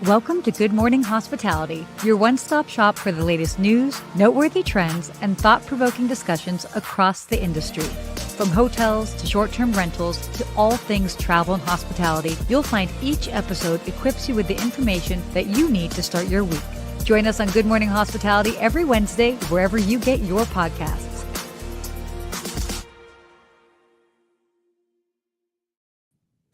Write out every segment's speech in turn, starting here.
Welcome to Good Morning Hospitality, your one-stop shop for the latest news, noteworthy trends, and thought-provoking discussions across the industry. From hotels to short-term rentals to all things travel and hospitality, you'll find each episode equips you with the information that you need to start your week. Join us on Good Morning Hospitality every Wednesday, wherever you get your podcasts.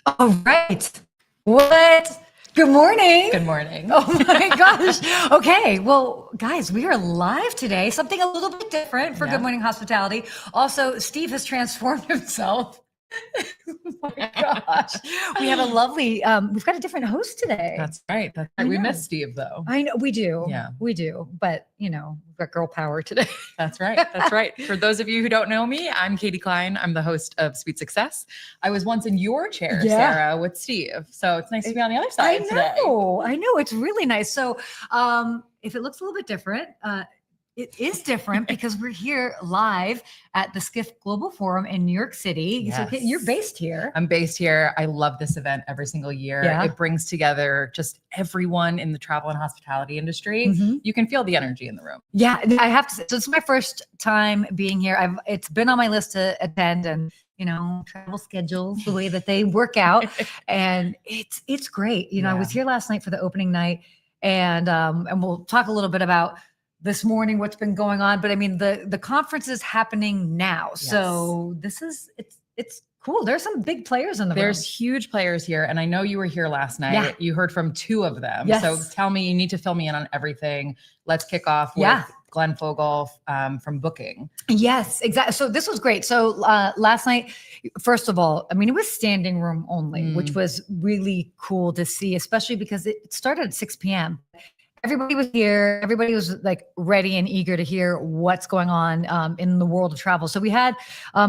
All right. What? Good morning. Good morning. Oh my gosh. Okay. Well, guys, we are live today. Something a little bit different for Good Morning Hospitality. Also, Steve has transformed himself. Oh my gosh. We have a lovely, we've got a different host today. That's right. We miss Steve though. I know we do. Yeah. We do. But we've got girl power today. That's right. That's right. For those of you who don't know me, I'm Katie Cline. I'm the host of Sweet Success. I was once in your chair, Sarah, with Steve. So it's nice to be on the other side today. I know. It's really nice. So if it looks a little bit different, it is different because we're here live at the Skift Global Forum in New York City. Yes. So you're based here. I'm based here. I love this event every single year. Yeah. It brings together just everyone in the travel and hospitality industry. Mm-hmm. You can feel the energy in the room. Yeah, I have to say, so it's my first time being here. It's been on my list to attend, and travel schedules, the way that they work out, and it's great. I was here last night for the opening night, and we'll talk a little bit about this morning what's been going on. But I mean, the conference is happening now, so this is it's cool. There's some big players in the room. There's huge players here, and I know you were here last night. Yeah. You heard from two of them. Yes. So tell me, you need to fill me in on everything. Let's kick off with Glenn Fogel from Booking. Yes, exactly. So this was great. So last night, first of all, I mean, it was standing room only, which was really cool to see, especially because it started at 6 p.m. Everybody was here. Everybody was like ready and eager to hear what's going on in the world of travel. So we had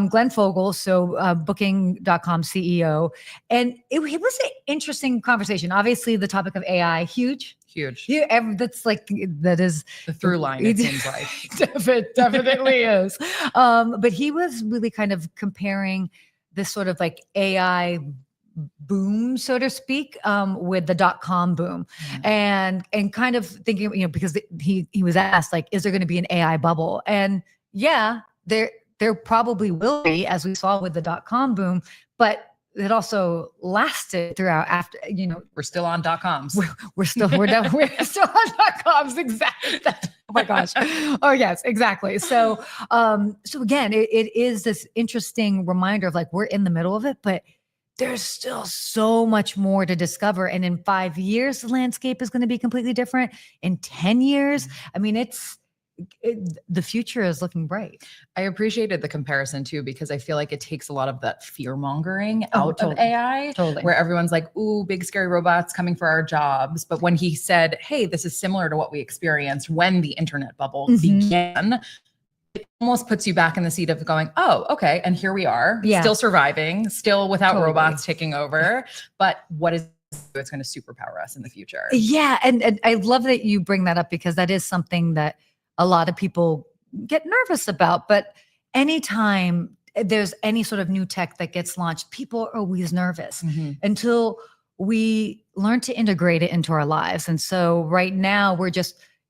Glenn Fogel, so Booking.com CEO, and it was an interesting conversation. Obviously, the topic of AI, huge. Yeah, that is the through line, it seems like. It definitely is. But he was really kind of comparing this sort of like AI boom, so to speak, with the .com boom, and kind of thinking, because he was asked, like, is there going to be an AI bubble? And there probably will be, as we saw with the .com boom, but it also lasted throughout after, we're still on .coms. We're still on .coms. Exactly. Oh my gosh. Oh yes, exactly. So again, it is this interesting reminder of like, we're in the middle of it, but there's still so much more to discover. And in 5 years, the landscape is going to be completely different. In 10 years, I mean, the future is looking bright. I appreciated the comparison too, because I feel like it takes a lot of that fear mongering out of AI, where everyone's like, ooh, big scary robots coming for our jobs. But when he said, hey, this is similar to what we experienced when the internet bubble began, it almost puts you back in the seat of going, oh, okay. And here we are, still surviving, still without robots taking over. But what is it's going to superpower us in the future? Yeah. And I love that you bring that up, because that is something that a lot of people get nervous about. But anytime there's any sort of new tech that gets launched, people are always nervous until we learn to integrate it into our lives. And so right now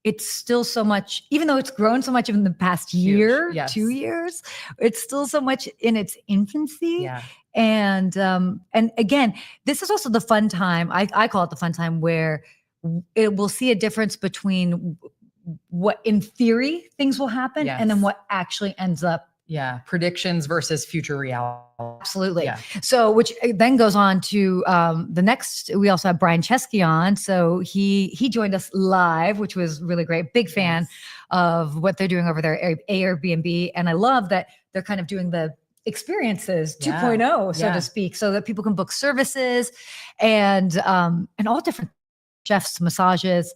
it's still so much, even though it's grown so much in the past year, 2 years, it's still so much in its infancy. Yeah. And again, this is also the fun time. I call it the fun time, where it will see a difference between what in theory things will happen and then what actually ends up. Yeah. Predictions versus future reality. Absolutely. Yeah. So, which then goes on to the next, we also have Brian Chesky on. So he joined us live, which was really great. Big fan of what they're doing over there at Airbnb. And I love that they're kind of doing the experiences 2.0, so to speak, so that people can book services and all different chefs, massages.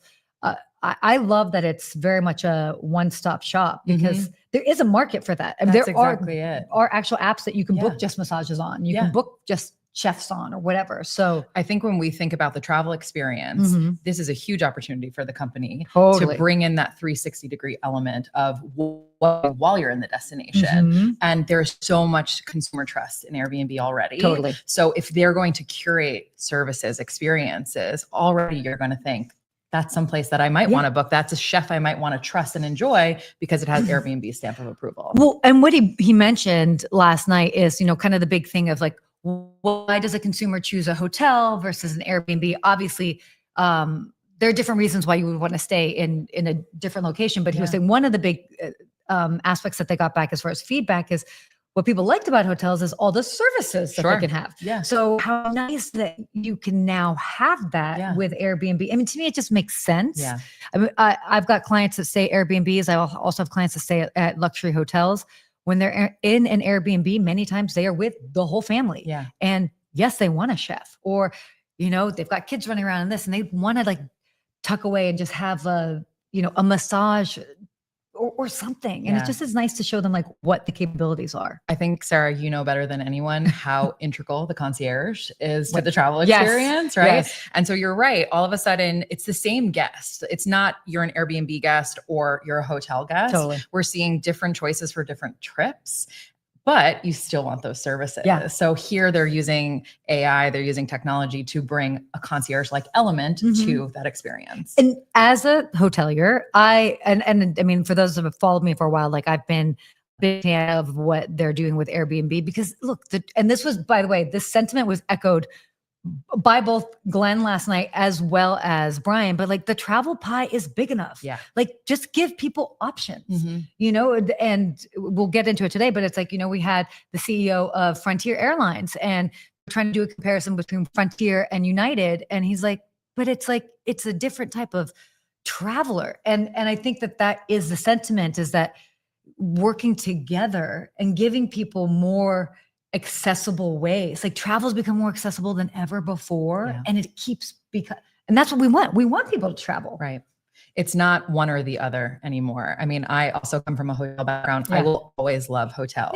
I love that it's very much a one-stop shop, because there is a market for that. And That's there exactly it. are actual apps that you can book just massages on. You can book just chefs on or whatever. So I think when we think about the travel experience, this is a huge opportunity for the company to bring in that 360-degree element of while you're in the destination. And there's so much consumer trust in Airbnb already. Totally. So if they're going to curate services, experiences, already you're going to think, that's someplace that I might want to book. That's a chef I might want to trust and enjoy because it has Airbnb stamp of approval. Well, and what he mentioned last night is, kind of the big thing of like, why does a consumer choose a hotel versus an Airbnb? Obviously, there are different reasons why you would want to stay in a different location. But he was saying one of the big aspects that they got back as far as feedback is what people liked about hotels is all the services that they can have. Yeah. So how nice that you can now have that with Airbnb. I mean, to me, it just makes sense. Yeah. I mean, I've got clients that stay Airbnbs. I also have clients that stay at luxury hotels. When they're in an Airbnb, many times they are with the whole family. Yeah. And yes, they want a chef, or, they've got kids running around in this and they want to like tuck away and just have a massage or something. And it just is nice to show them like what the capabilities are. I think, Sarah, you know better than anyone how integral the concierge is to the travel experience, right? Yes. And so you're right. All of a sudden, it's the same guest. It's not you're an Airbnb guest or you're a hotel guest. Totally. We're seeing different choices for different trips. But you still want those services. Yeah. So here they're using AI, they're using technology to bring a concierge-like element to that experience. And as a hotelier, I mean, for those that have followed me for a while, like I've been a big fan of what they're doing with Airbnb because look, and this was, by the way, this sentiment was echoed by both Glenn last night as well as Brian, but like the travel pie is big enough. Yeah. Like just give people options, and we'll get into it today, but it's like, we had the CEO of Frontier Airlines and we're trying to do a comparison between Frontier and United. And he's like, but it's like, it's a different type of traveler. And I think that is the sentiment, is that working together and giving people more accessible ways. Like travel's become more accessible than ever before. And it keeps and that's what we want. We want people to travel. Right. It's not one or the other anymore. I mean, I also come from a hotel background. I will always love hotels,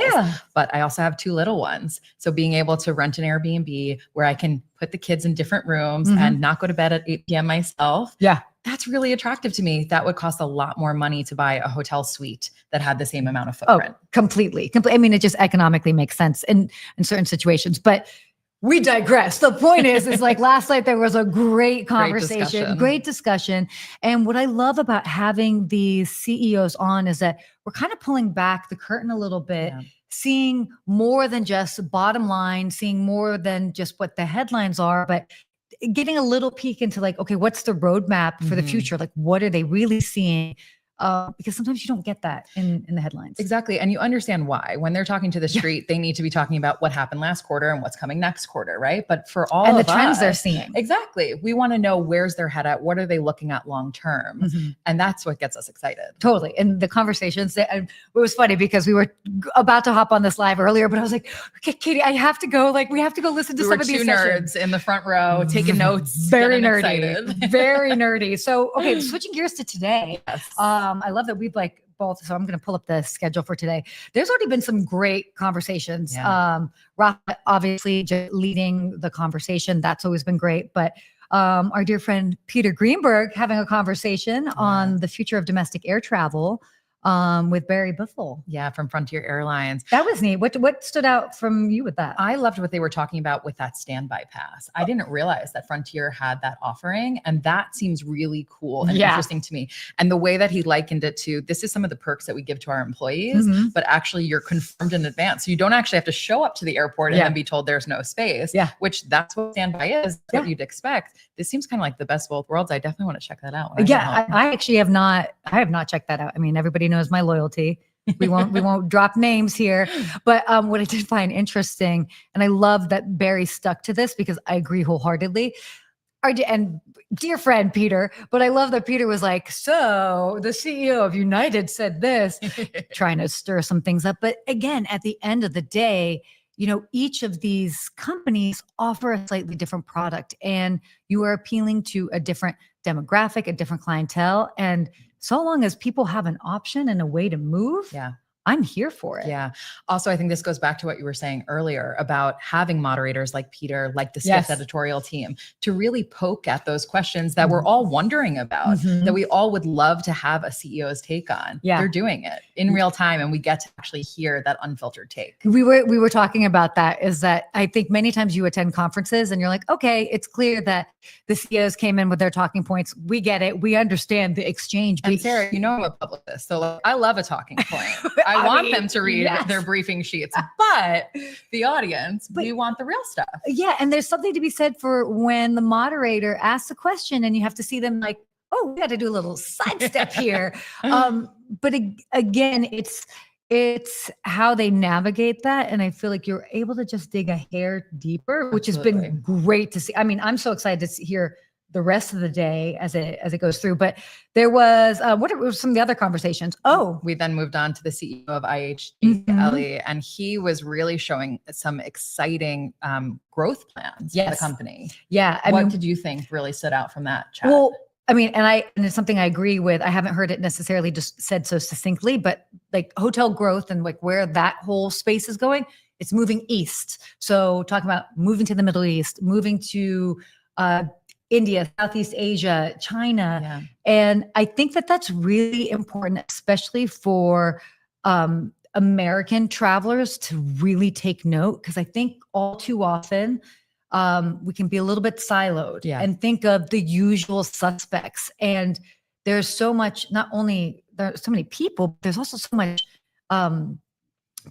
but I also have 2 little ones. So being able to rent an Airbnb where I can put the kids in different rooms and not go to bed at 8 p.m. myself. Yeah. That's really attractive to me. That would cost a lot more money to buy a hotel suite that had the same amount of footprint. Oh, completely. I mean, it just economically makes sense in certain situations, but we digress. The point is like last night there was a great conversation, great discussion. And what I love about having these CEOs on is that we're kind of pulling back the curtain a little bit, seeing more than just bottom line, seeing more than just what the headlines are, but getting a little peek into like, okay, what's the roadmap for the future? Like, what are they really seeing? Because sometimes you don't get that in the headlines. Exactly. And you understand why. When they're talking to the street, they need to be talking about what happened last quarter and what's coming next quarter, right? But for all and of the trends us, they're seeing. Exactly. We want to know where's their head at, what are they looking at long term? And that's what gets us excited. Totally. And the conversations, it was funny because we were about to hop on this live earlier, but I was like, okay, Katie, I have to go. Like, we have to go listen to some of these nerds in the front row taking notes. Very nerdy. Very nerdy. So, okay, switching gears to today. Yes. I love that we've both. So I'm going to pull up the schedule for today. There's already been some great conversations. Rafa obviously just leading the conversation. That's always been great. But our dear friend Peter Greenberg having a conversation on the future of domestic air travel with Barry Biffle. Yeah, from Frontier Airlines. That was neat. What stood out from you with that? I loved what they were talking about with that standby pass. I didn't realize that Frontier had that offering, and that seems really cool and interesting to me. And the way that he likened it to, this is some of the perks that we give to our employees, but actually you're confirmed in advance. So you don't actually have to show up to the airport and then be told there's no space, which that's what standby is, what you'd expect. This seems kind of like the best of both worlds. I definitely want to check that out. I actually have not checked that out. I mean, everybody knows my loyalty. We won't drop names here, but what I did find interesting, and I love that Barry stuck to this because I agree wholeheartedly. And dear friend Peter, but I love that Peter was like, so the CEO of United said this, trying to stir some things up. But again, at the end of the day, each of these companies offer a slightly different product, and you are appealing to a different demographic, a different clientele. And so long as people have an option and a way to move, I'm here for it. Yeah. Also, I think this goes back to what you were saying earlier about having moderators like Peter, like the Skift editorial team, to really poke at those questions that we're all wondering about, that we all would love to have a CEO's take on. Yeah. They're doing it in real time, and we get to actually hear that unfiltered take. We were talking about that, is that I think many times you attend conferences and you're like, okay, it's clear that the CEOs came in with their talking points. We get it. We understand the exchange. And Sarah, you know I'm a publicist, so like, I love a talking point. I want them to read their briefing sheets, but the audience, we want the real stuff. Yeah. And there's something to be said for when the moderator asks a question and you have to see them like, oh, we got to do a little sidestep here. But again, it's how they navigate that. And I feel like you're able to just dig a hair deeper, which has been great to see. I mean, I'm so excited to hear the rest of the day as it goes through. But there was, what were some of the other conversations? Oh, we then moved on to the CEO of IHG, Ellie, and he was really showing some exciting growth plans for the company. Yeah. What did you think really stood out from that chat? Well, I mean, and it's something I agree with. I haven't heard it necessarily just said so succinctly, but like hotel growth and like where that whole space is going, it's moving east. So talking about moving to the Middle East, moving to India, Southeast Asia, China. Yeah. And I think that that's really important, especially for American travelers to really take note, because I think all too often we can be a little bit siloed and think of the usual suspects. And there's so much, not only there's so many people, but there's also so much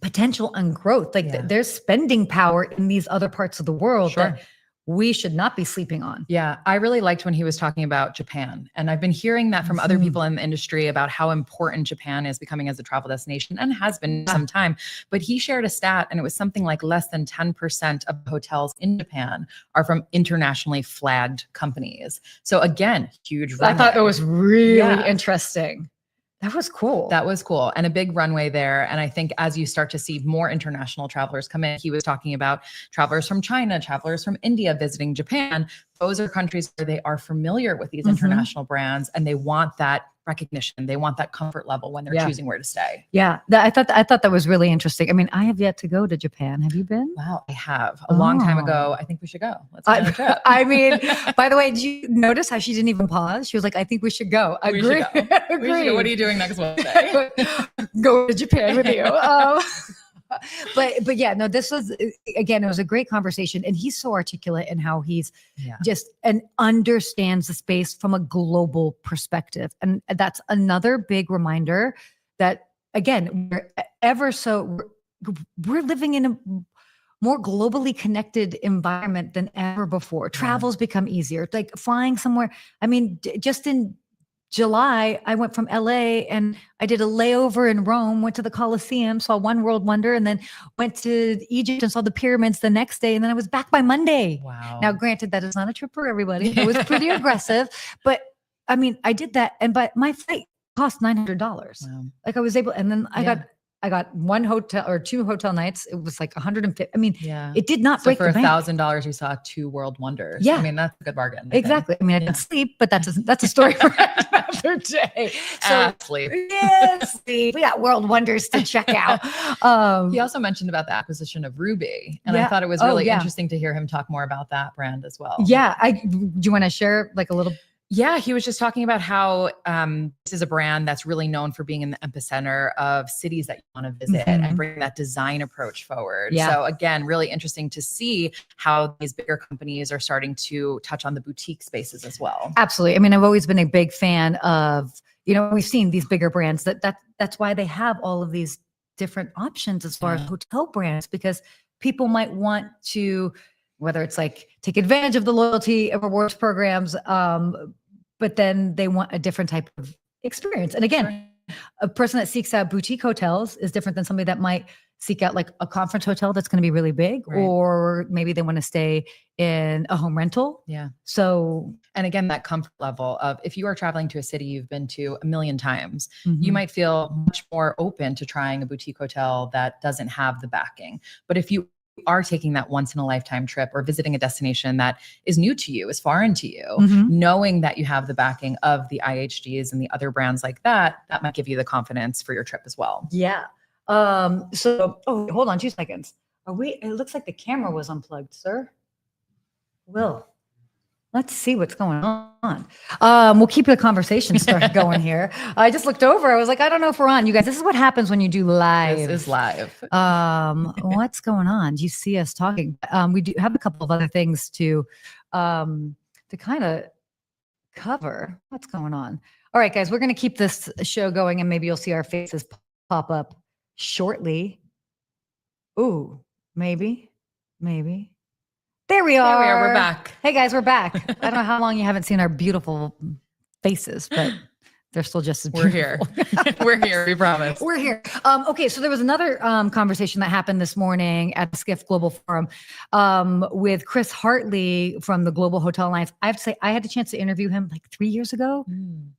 potential and growth. Like there's spending power in these other parts of the world that we should not be sleeping on. Yeah. I really liked when he was talking about Japan. And I've been hearing that from other people in the industry about how important Japan is becoming as a travel destination, and has been some time. But he shared a stat, and it was something like less than 10% of hotels in Japan are from internationally flagged companies. So again, huge runway. I thought that was really interesting. That was cool. That was cool. And a big runway there. And I think as you start to see more international travelers come in, he was talking about travelers from China, travelers from India visiting Japan. Those are countries where they are familiar with these international brands, and they want that recognition. They want that comfort level when they're choosing where to stay. Yeah. I thought that was really interesting. I mean, I have yet to go to Japan. Have you been? Wow. I have a long time ago. I think we should go. Let's go on a trip. I mean, by the way, did you notice how she didn't even pause? She was like, I think we should go. Agree. Agree. What are you doing next Wednesday? Go to Japan with you. But yeah, no, this was, again, it was a great conversation, and he's so articulate in how he's just and understands the space from a global perspective. And that's another big reminder that, again, we're living in a more globally connected environment than ever before. Travel's become easier, like flying somewhere. I mean, just in July, I went from LA and I did a layover in Rome, went to the Colosseum, saw one world wonder, and then went to Egypt and saw the pyramids the next day. And then I was back by Monday. Wow. Now, granted, that is not a trip for everybody. It was pretty aggressive, but I mean, I did that. But my flight cost $900. Wow. Like I was able, and then I got one hotel or two hotel nights. It was like 150. I mean, it did not break the bank. For $1,000, you saw 2 world wonders. Yeah. I mean, that's a good bargain. Exactly. I mean, I didn't sleep, but that's a story for another day. So sleep. Yes, we got world wonders to check out. He also mentioned about the acquisition of Ruby, and I thought it was really interesting to hear him talk more about that brand as well. Yeah. Do you want to share like a little? Yeah, he was just talking about how this is a brand that's really known for being in the epicenter of cities that you want to visit and bring that design approach forward. Yeah. So again, really interesting to see how these bigger companies are starting to touch on the boutique spaces as well. Absolutely. I mean, I've always been a big fan of, we've seen these bigger brands that's why they have all of these different options as far as hotel brands, because people might want to, whether it's like take advantage of the loyalty and rewards programs, but then they want a different type of experience. And again, a person that seeks out boutique hotels is different than somebody that might seek out like a conference hotel that's going to be really big, or maybe they want to stay in a home rental. Yeah. So, and again, that comfort level of if you are traveling to a city you've been to a million times, you might feel much more open to trying a boutique hotel that doesn't have the backing. But if you are taking that once in a lifetime trip or visiting a destination that is new to you, is foreign to you, knowing that you have the backing of the IHGs and the other brands like that, that might give you the confidence for your trip as well. Yeah. Hold on 2 seconds. It looks like the camera was unplugged, sir. Will, let's see what's going on. We'll keep the conversation started going here. I just looked over. I was like, I don't know if we're on. You guys, this is what happens when you do live. This is live. What's going on? Do you see us talking? We do have a couple of other things to kind of cover. What's going on? All right, guys, we're going to keep this show going, and maybe you'll see our faces pop up shortly. Ooh, maybe. There we are. We're back. Hey guys, we're back. I don't know how long you haven't seen our beautiful faces, but they're still just as beautiful. We're here. We're here. We promise. We're here. Okay, so there was another conversation that happened this morning at the Skift Global Forum with Chris Hartley from the Global Hotel Alliance. I have to say, I had the chance to interview him like 3 years ago,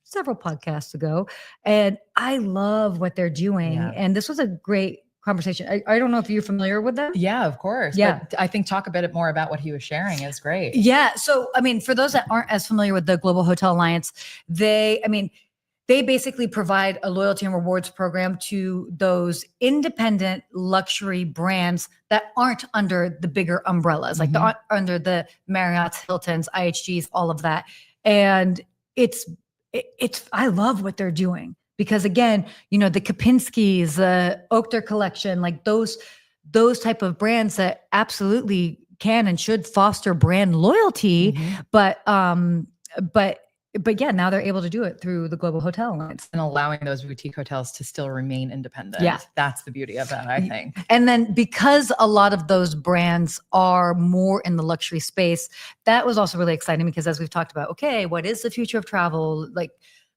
several podcasts ago, and I love what they're doing. Yeah. And this was a great conversation. I don't know if you're familiar with them. Yeah, of course. Yeah. But I think talk a bit more about what he was sharing is great. Yeah. So, I mean, for those that aren't as familiar with the Global Hotel Alliance, they basically provide a loyalty and rewards program to those independent luxury brands that aren't under the bigger umbrellas, like under the Marriott's, Hilton's, IHG's, all of that. And I love what they're doing. Because again, the Kempinski's, the Oakter collection, like those type of brands that absolutely can and should foster brand loyalty, but yeah, now they're able to do it through the Global Hotel Alliance and allowing those boutique hotels to still remain independent. Yeah, that's the beauty of that, I think. And then because a lot of those brands are more in the luxury space, that was also really exciting because as we've talked about, okay, what is the future of travel? Like,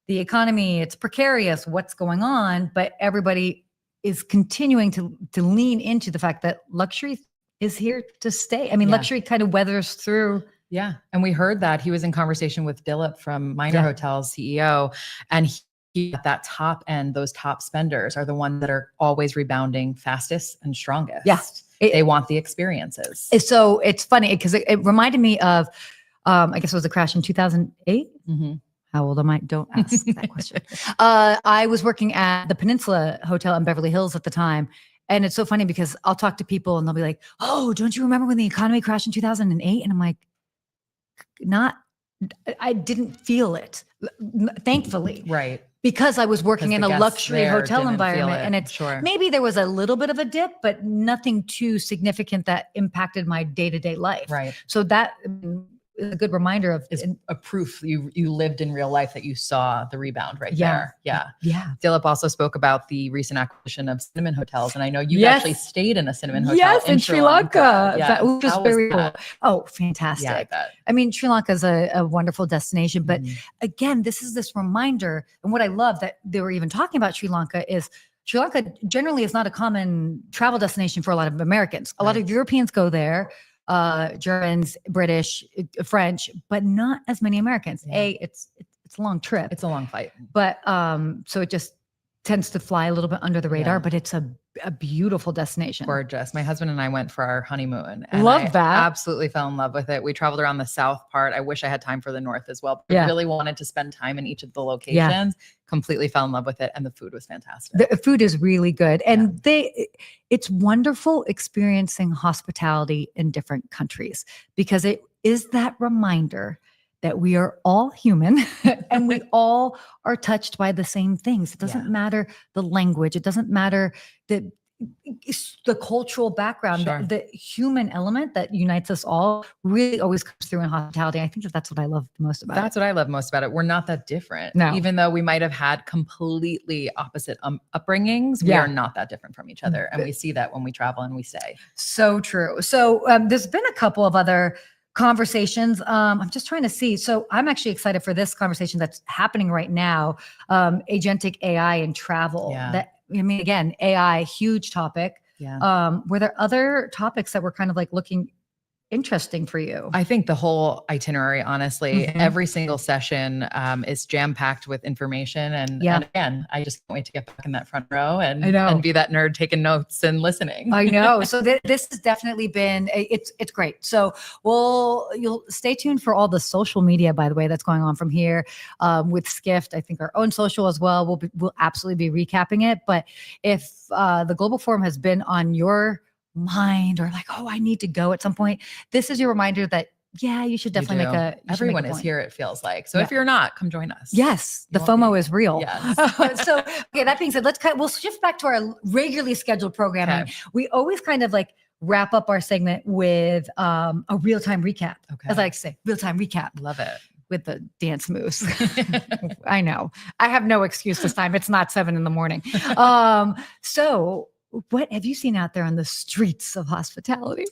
the economy, it's precarious, what's going on, but everybody is continuing to lean into the fact that luxury is here to stay. I mean, luxury kind of weathers through. Yeah. And we heard that he was in conversation with Dilip from Minor Hotels CEO, and he at that top end, those top spenders are the ones that are always rebounding fastest and strongest. Yeah. They want the experiences. So it's funny because it reminded me of, I guess it was a crash in 2008. How old am I? Don't ask that question. I was working at the Peninsula Hotel in Beverly Hills at the time. And it's so funny because I'll talk to people and they'll be like, oh, don't you remember when the economy crashed in 2008? And I'm like, I didn't feel it, thankfully. Right. Because I was working in a luxury hotel environment. And it's maybe there was a little bit of a dip, but nothing too significant that impacted my day-to-day life. Right. So that a good reminder of is a proof you lived in real life that you saw the rebound right there. Yeah. Dilip also spoke about the recent acquisition of Cinnamon Hotels. And I know you actually stayed in a Cinnamon hotel in Sri Lanka. Yeah. Which was very cool. Oh, fantastic. Yeah, I mean, Sri Lanka is a wonderful destination, but again, this is this reminder. And what I love that they were even talking about Sri Lanka is Sri Lanka generally is not a common travel destination for a lot of Americans. A lot of Europeans go there. Germans, British, French, but not as many Americans. It's a long trip. It's a long flight. But so it just tends to fly a little bit under the radar, but it's a beautiful destination. Gorgeous. My husband and I went for our honeymoon. And love that. Absolutely fell in love with it. We traveled around the south part. I wish I had time for the north as well. But I really wanted to spend time in each of the locations. Completely fell in love with it. And the food was fantastic. The food is really good. And it's wonderful experiencing hospitality in different countries because it is that reminder that we are all human and we all are touched by the same things. It doesn't matter the language. It doesn't matter the cultural background. The human element that unites us all really always comes through in hospitality. I think that's what I love the most about it. That's what I love most about it. We're not that different. No. Even though we might have had completely opposite upbringings, we are not that different from each other. And we see that when we travel and we stay. So true. So there's been a couple of other conversations. I'm just trying to see. So I'm actually excited for this conversation that's happening right now. Agentic AI and travel. Again, AI, huge topic. Were there other topics that were kind of like looking interesting for you? I think the whole itinerary, honestly, every single session is jam-packed with information. And again, I just can't wait to get back in that front row and be that nerd taking notes and listening. I know. So this has definitely been, it's great. So you'll stay tuned for all the social media, by the way, that's going on from here with Skift. I think our own social as well. We'll absolutely be recapping it. But if the Global Forum has been on your mind or like, oh, I need to go at some point, this is your reminder that, yeah, you should definitely everyone is here, it feels like. So if you're not, come join us. Yes. The FOMO is real. Yes. So, okay, that being said, we'll shift back to our regularly scheduled programming. Okay. We always kind of like wrap up our segment with a real-time recap. Okay. As I like to say, real-time recap. Love it. With the dance moves. I know. I have no excuse this time. It's not 7 a.m. So what have you seen out there on the streets of hospitality?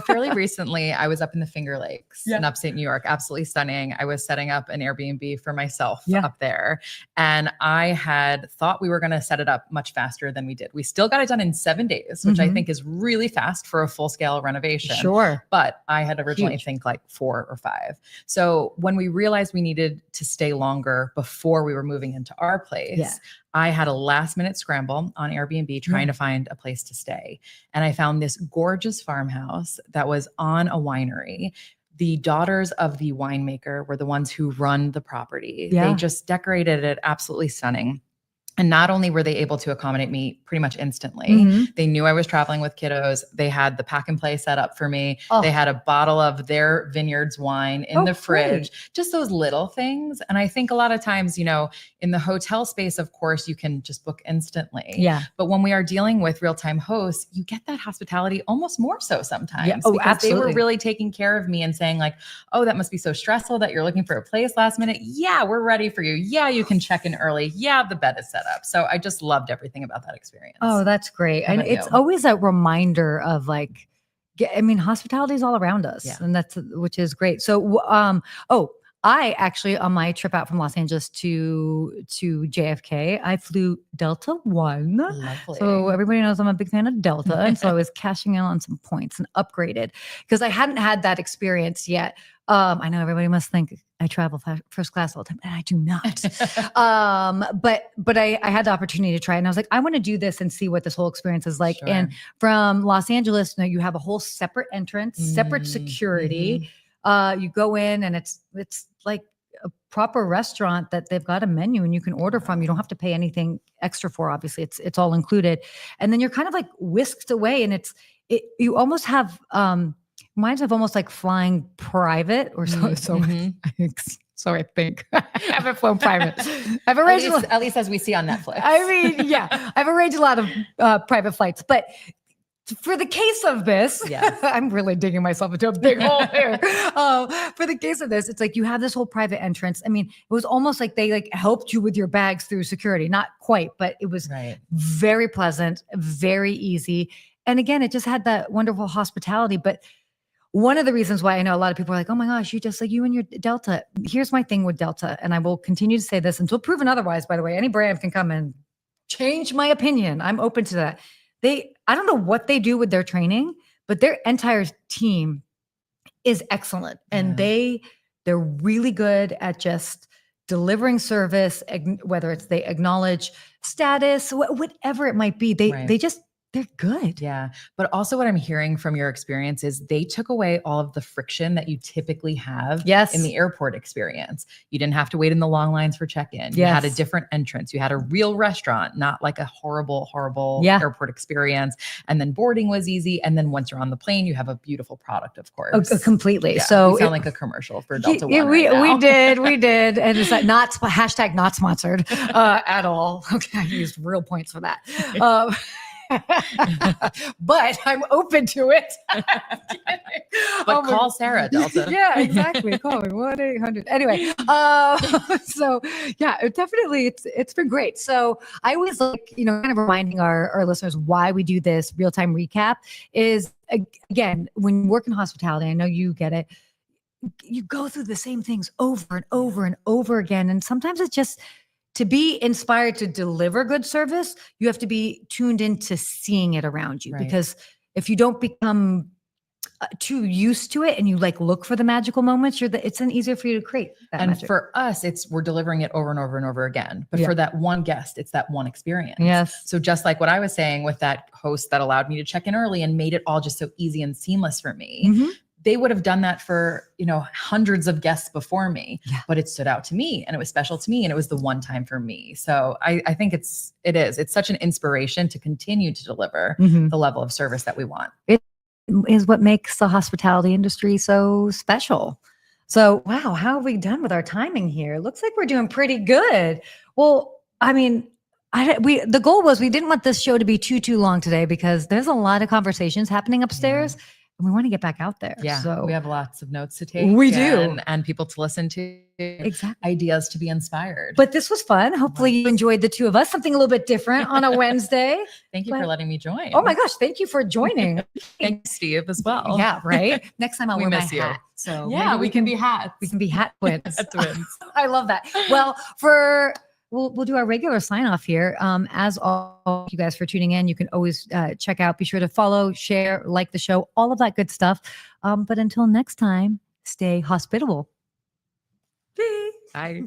Fairly recently, I was up in the Finger Lakes in upstate New York. Absolutely stunning. I was setting up an Airbnb for myself up there. And I had thought we were going to set it up much faster than we did. We still got it done in 7 days, which I think is really fast for a full-scale renovation. Sure. But I had originally think like 4 or 5. So when we realized we needed to stay longer before we were moving into our place, I had a last-minute scramble on Airbnb trying to find a place to stay. And I found this gorgeous farmhouse that was on a winery. The daughters of the winemaker were the ones who run the property. They just decorated it absolutely stunning. And not only were they able to accommodate me pretty much instantly, they knew I was traveling with kiddos. They had the pack and play set up for me. They had a bottle of their vineyard's wine in the fridge, just those little things. And I think a lot of times, in the hotel space, of course, you can just book instantly. Yeah. But when we are dealing with real-time hosts, you get that hospitality almost more so sometimes. Yeah. Oh, because absolutely. They were really taking care of me and saying like, oh, that must be so stressful that you're looking for a place last minute. Yeah, we're ready for you. Yeah, you can check in early. Yeah, the bed is set up. So I just loved everything about that experience. Oh, that's great. And it's always a reminder of like, hospitality is all around us, and which is great. So, I actually, on my trip out from Los Angeles to JFK, I flew Delta One. Lovely. So everybody knows I'm a big fan of Delta. And so I was cashing in on some points and upgraded because I hadn't had that experience yet. I know everybody must think I travel first class all the time, and I do not. But I had the opportunity to try it, and I was like, I want to do this and see what this whole experience is like. Sure. And from Los Angeles, you have a whole separate entrance, separate security. You go in, and it's like a proper restaurant that they've got a menu and you can order from. You don't have to pay anything extra for. Obviously, it's all included, and then you're kind of like whisked away, and you almost have. Mine's almost like flying private or so. So I think I haven't flown private. I've arranged at least as we see on Netflix. I've arranged a lot of private flights, but for the case of this, I'm really digging myself into a big hole here. For the case of this, it's like you have this whole private entrance. It was almost like they helped you with your bags through security. Not quite, but it was very pleasant, very easy. And again, it just had that wonderful hospitality. But one of the reasons why I know a lot of people are like, oh my gosh, you and your Delta. Here's my thing with Delta. And I will continue to say this until proven otherwise, by the way. Any brand can come and change my opinion. I'm open to that. I don't know what they do with their training, but their entire team is excellent. And they're really good at just delivering service, whether it's they acknowledge status, whatever it might be. They're good. Yeah. But also what I'm hearing from your experience is they took away all of the friction that you typically have in the airport experience. You didn't have to wait in the long lines for check-in. You had a different entrance. You had a real restaurant, not like a horrible airport experience. And then boarding was easy. And then once you're on the plane, you have a beautiful product, of course. Oh, completely. Yeah, so we sound like a commercial for Delta One. We did. And it's like hashtag not sponsored at all. Okay. I used real points for that. But I'm open to it. But call Sarah, Delta. Yeah, exactly. Call me 1-800. Anyway, so yeah, it's been great. So I always like, kind of reminding our listeners why we do this real-time recap is, again, when you work in hospitality, I know you get it. You go through the same things over and over and over again. And sometimes it's just, to be inspired to deliver good service, you have to be tuned into seeing it around you. Right. Because if you don't become too used to it and you like look for the magical moments, it's then easier for you to create that and magic. For us, we're delivering it over and over and over again. But for that one guest, it's that one experience. Yes. So just like what I was saying with that host that allowed me to check in early and made it all just so easy and seamless for me. They would have done that for, hundreds of guests before me, but it stood out to me and it was special to me and it was the one time for me. So I think it's such an inspiration to continue to deliver the level of service that we want. It is what makes the hospitality industry so special. So, wow, how have we done with our timing here? Looks like we're doing pretty good. Well, I mean, the goal was we didn't want this show to be too long today because there's a lot of conversations happening upstairs. And we want to get back out there. Yeah, so we have lots of notes to take. We do. And people to listen to. Exactly. Ideas to be inspired. But this was fun. Hopefully you enjoyed the two of us, something a little bit different on a Wednesday. Thank you for letting me join. Oh my goch, thank you for joining. Thanks, Steve, as well. Yeah, right? Next time I'll wear my you. hat. So yeah, we can be hats. We can be hat twins. Twins. I love that. Well, We'll do our regular sign off here. As all you guys for tuning in, you can always check out, be sure to follow, share, like the show, all of that good stuff. But until next time, stay hospitable. Bye.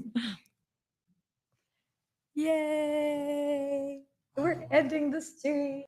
Yay. We're ending the stream.